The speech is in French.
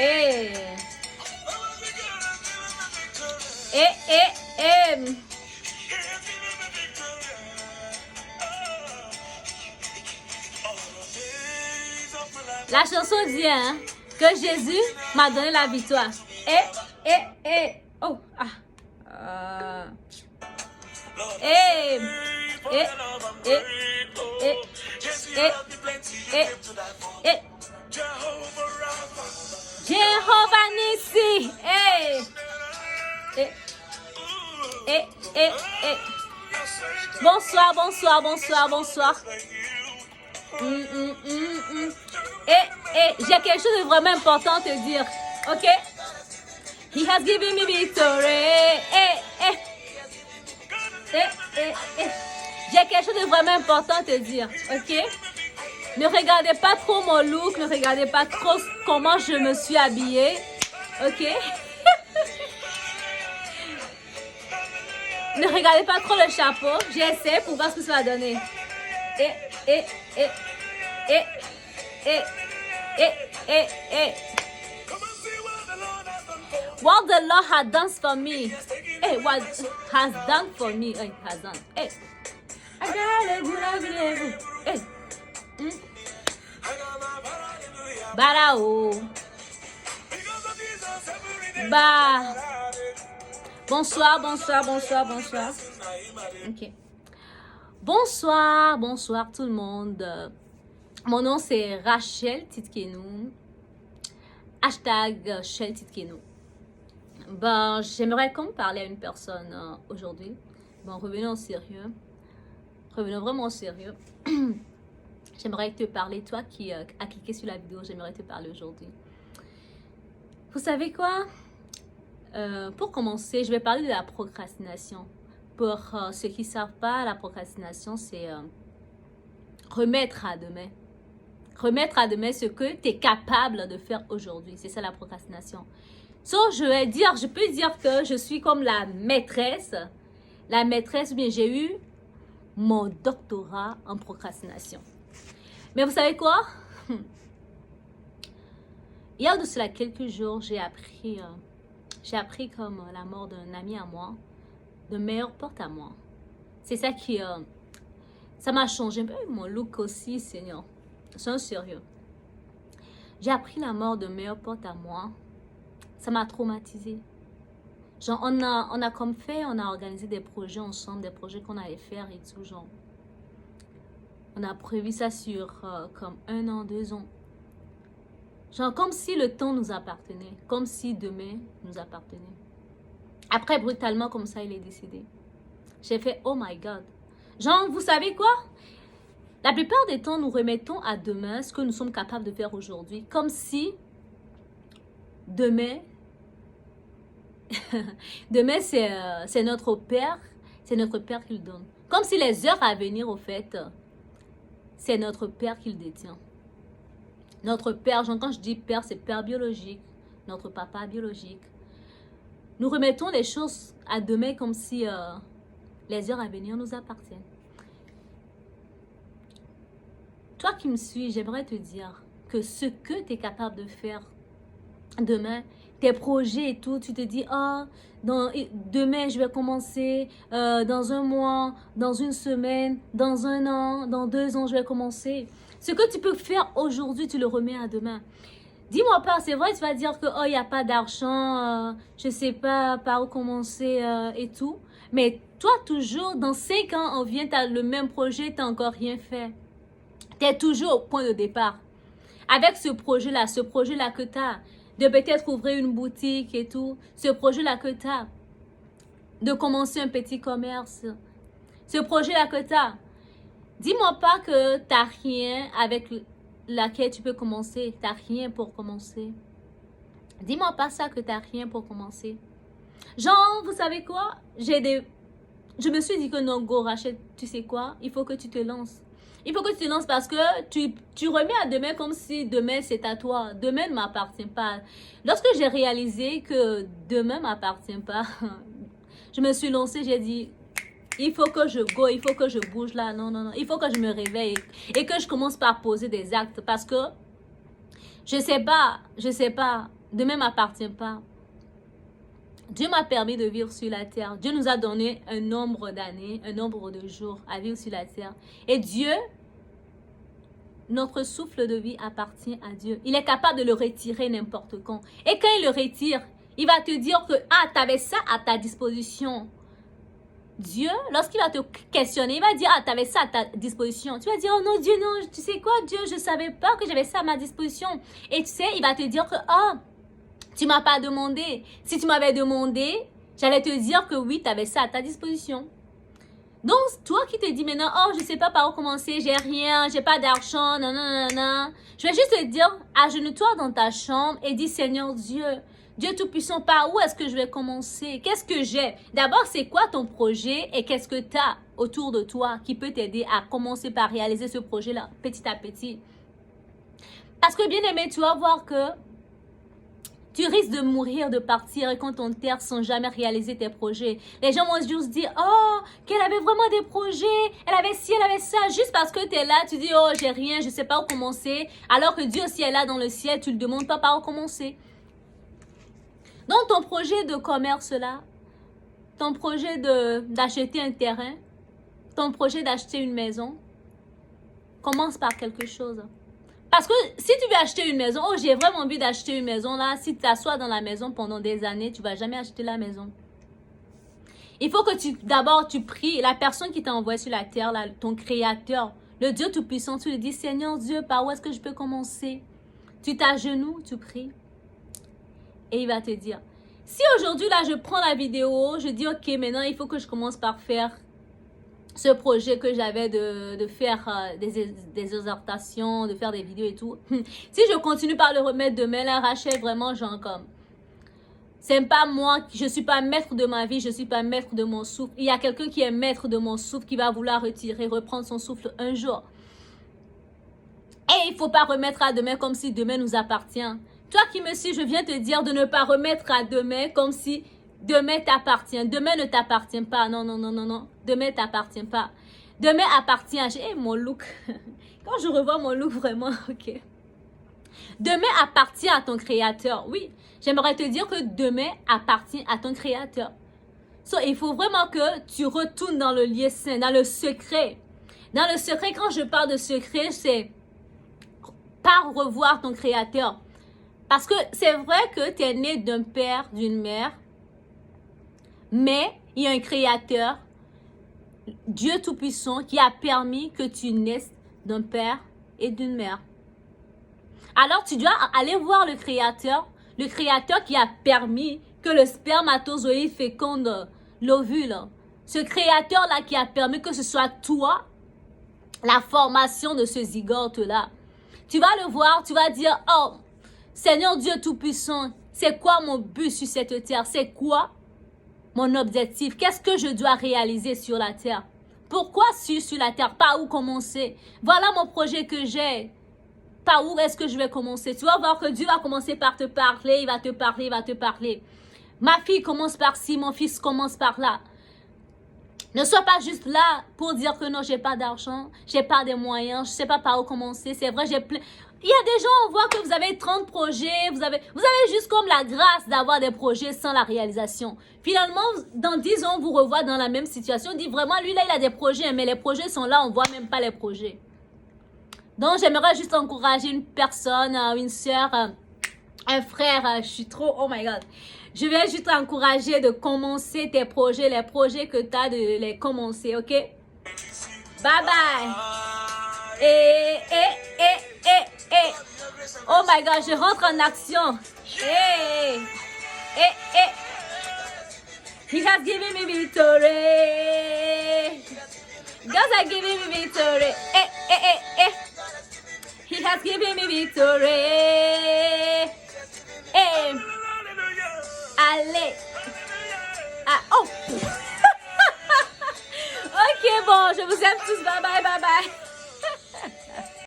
Eh. Eh. La chanson dit hein, que Jésus m'a donné la victoire. Oh, ah. Jehovah Nissi. Bonsoir, bonsoir, bonsoir, bonsoir. J'ai quelque chose de vraiment important à te dire. Ok? He has given me victory. J'ai quelque chose de vraiment important à te dire. Ok? Ne regardez pas trop mon look. Ne regardez pas trop comment je me suis habillée. Ok? Ne regardez pas trop le chapeau. J'essaie pour voir ce que ça va donner. What the Lord has done for me. What has done for me. Has done. Barao. Bah. Bonsoir, bonsoir, bonsoir, bonsoir. Ok. Bonsoir, bonsoir tout le monde. Mon nom c'est Rachel Titkenou. Hashtag Shell Titkenou. Ben, j'aimerais qu'on parle à une personne aujourd'hui. Bon, revenons au sérieux. Revenons vraiment au sérieux. J'aimerais te parler, toi qui as cliqué sur la vidéo, j'aimerais te parler aujourd'hui. Vous savez quoi? Pour commencer, je vais parler de la procrastination. Pour ceux qui ne savent pas, la procrastination, c'est remettre à demain. Remettre à demain ce que tu es capable de faire aujourd'hui. C'est ça la procrastination. Je peux dire que je suis comme la maîtresse. La maîtresse, bien, j'ai eu mon doctorat en procrastination. Mais vous savez quoi? Il y a de cela quelques jours, j'ai appris comme la mort d'un ami à moi, de meilleure porte à moi. C'est ça qui, ça m'a changé un peu mon look aussi, Seigneur. C'est un sérieux. J'ai appris la mort de meilleure porte à moi. Ça m'a traumatisée. Genre, on a comme fait, on a organisé des projets ensemble, des projets qu'on allait faire et tout, genre. On a prévu ça sur comme 1 an, 2 ans. Genre, comme si le temps nous appartenait. Comme si demain nous appartenait. Après, brutalement, comme ça, il est décédé. J'ai fait, oh my God. Genre, vous savez quoi? La plupart des temps, nous remettons à demain ce que nous sommes capables de faire aujourd'hui. Comme si demain, demain c'est notre Père. C'est notre Père qui le donne. Comme si les heures à venir, au fait, c'est notre Père qui le détient. Notre Père, genre quand je dis Père, c'est Père biologique. Notre Papa biologique. Nous remettons les choses à demain comme si les heures à venir nous appartiennent. Toi qui me suis, j'aimerais te dire que ce que tu es capable de faire demain, tes projets et tout, tu te dis, demain je vais commencer, dans 1 mois, dans 1 semaine, dans 1 an, dans 2 ans, je vais commencer. Ce que tu peux faire aujourd'hui, tu le remets à demain. Dis-moi pas, c'est vrai, tu vas dire que, oh, il n'y a pas d'argent, je ne sais pas par où commencer et tout. Mais toi, toujours, dans 5 ans, on vient, tu as le même projet, tu n'as encore rien fait. Tu es toujours au point de départ. Avec ce projet-là que tu as, de peut-être ouvrir une boutique et tout, ce projet-là que tu as, de commencer un petit commerce, ce projet-là que tu as, dis-moi pas que tu n'as rien avec laquelle tu peux commencer, tu n'as rien pour commencer. Dis-moi pas ça que tu n'as rien pour commencer. Genre, vous savez quoi? Je me suis dit que non, go, Rachel, tu sais quoi? Il faut que tu te lances. Il faut que tu te lances parce que tu remets à demain comme si demain c'est à toi. Demain ne m'appartient pas. Lorsque j'ai réalisé que demain ne m'appartient pas, je me suis lancée, j'ai dit, il faut que je go, il faut que je bouge là. Non, non, non. Il faut que je me réveille et que je commence par poser des actes parce que je sais pas demain ne m'appartient pas. Dieu m'a permis de vivre sur la terre. Dieu nous a donné un nombre d'années, un nombre de jours à vivre sur la terre. Et Dieu, notre souffle de vie appartient à Dieu. Il est capable de le retirer n'importe quand. Et quand il le retire, il va te dire que tu avais ça à ta disposition. Dieu, lorsqu'il va te questionner, il va dire tu avais ça à ta disposition. Tu vas dire oh non Dieu, non, tu sais quoi Dieu, je ne savais pas que j'avais ça à ma disposition. Et tu sais, il va te dire que tu m'as pas demandé. Si tu m'avais demandé, j'allais te dire que oui, tu avais ça à ta disposition. Donc, toi qui te dis maintenant, oh, je ne sais pas par où commencer, j'ai rien, j'ai pas d'argent, non, non, non, non. Je vais juste te dire, agenouille-toi dans ta chambre et dis, Seigneur Dieu, Dieu Tout-Puissant, par où est-ce que je vais commencer? Qu'est-ce que j'ai? D'abord, c'est quoi ton projet et qu'est-ce que tu as autour de toi qui peut t'aider à commencer par réaliser ce projet-là, petit à petit? Parce que, bien aimé, tu vas voir que tu risques de mourir, de partir et quand on terre sans jamais réaliser tes projets. Les gens vont juste dire, oh, qu'elle avait vraiment des projets, elle avait ci, elle avait ça. Juste parce que tu es là, tu dis, oh, j'ai rien, je ne sais pas où commencer. Alors que Dieu aussi est là dans le ciel, tu ne le demandes pas par où commencer. Donc, ton projet de commerce là, ton projet d'acheter un terrain, ton projet d'acheter une maison, commence par quelque chose. Parce que si tu veux acheter une maison, oh j'ai vraiment envie d'acheter une maison là, si tu t'assois dans la maison pendant des années, tu ne vas jamais acheter la maison. Il faut que d'abord tu pries, la personne qui t'a envoyé sur la terre, là, ton créateur, le Dieu Tout-Puissant, tu lui dis Seigneur Dieu, par où est-ce que je peux commencer? Tu t'agenouilles, tu pries et il va te dire. Si aujourd'hui là je prends la vidéo, je dis ok maintenant il faut que je commence par faire ce projet que j'avais de faire des exhortations, de faire des vidéos et tout. Si je continue par le remettre demain, là, Rachel, vraiment, genre comme... C'est pas moi, je ne suis pas maître de ma vie, je ne suis pas maître de mon souffle. Il y a quelqu'un qui est maître de mon souffle, qui va vouloir retirer, reprendre son souffle un jour. Et il ne faut pas remettre à demain comme si demain nous appartient. Toi qui me suis, je viens te dire de ne pas remettre à demain comme si... Demain t'appartient. Demain ne t'appartient pas. Non, non, non, non, non. Demain t'appartient pas. Demain appartient à... Hey, mon look. Quand je revois mon look, vraiment, ok. Demain appartient à ton créateur. Oui, j'aimerais te dire que demain appartient à ton créateur. So, il faut vraiment que tu retournes dans le lieu saint, dans le secret. Dans le secret, quand je parle de secret, c'est par revoir ton créateur. Parce que c'est vrai que tu es né d'un père, d'une mère. Mais il y a un créateur, Dieu Tout-Puissant, qui a permis que tu naisses d'un père et d'une mère. Alors tu dois aller voir le créateur qui a permis que le spermatozoïde féconde l'ovule. Ce créateur-là qui a permis que ce soit toi, la formation de ce zygote-là. Tu vas le voir, tu vas dire, oh, Seigneur Dieu Tout-Puissant, c'est quoi mon but sur cette terre? C'est quoi mon objectif? Qu'est-ce que je dois réaliser sur la terre? Pourquoi sur la terre? Par où commencer? Voilà mon projet que j'ai. Par où est-ce que je vais commencer? Tu vas voir que Dieu va commencer par te parler. Il va te parler, il va te parler. Ma fille commence par ci, mon fils commence par là. Ne sois pas juste là pour dire que non, j'ai pas d'argent, j'ai pas de moyens, je sais pas par où commencer. C'est vrai, j'ai plein... Il y a des gens, on voit que vous avez 30 projets, vous avez juste comme la grâce d'avoir des projets sans la réalisation. Finalement, dans 10 ans, on vous revoit dans la même situation. On dit vraiment, lui là, il a des projets, mais les projets sont là, on voit même pas les projets. Donc, j'aimerais juste encourager une personne, une soeur, un frère, je suis trop, oh my God. Je vais juste t'encourager de commencer tes projets, les projets que tu as, de les commencer, ok? Bye bye! Oh my God, je rentre en action. He has given me victory. God has given me victory. He has given me victory. Allez. Ah, oh. Ok, bon, je vous aime tous. Bye bye, bye bye.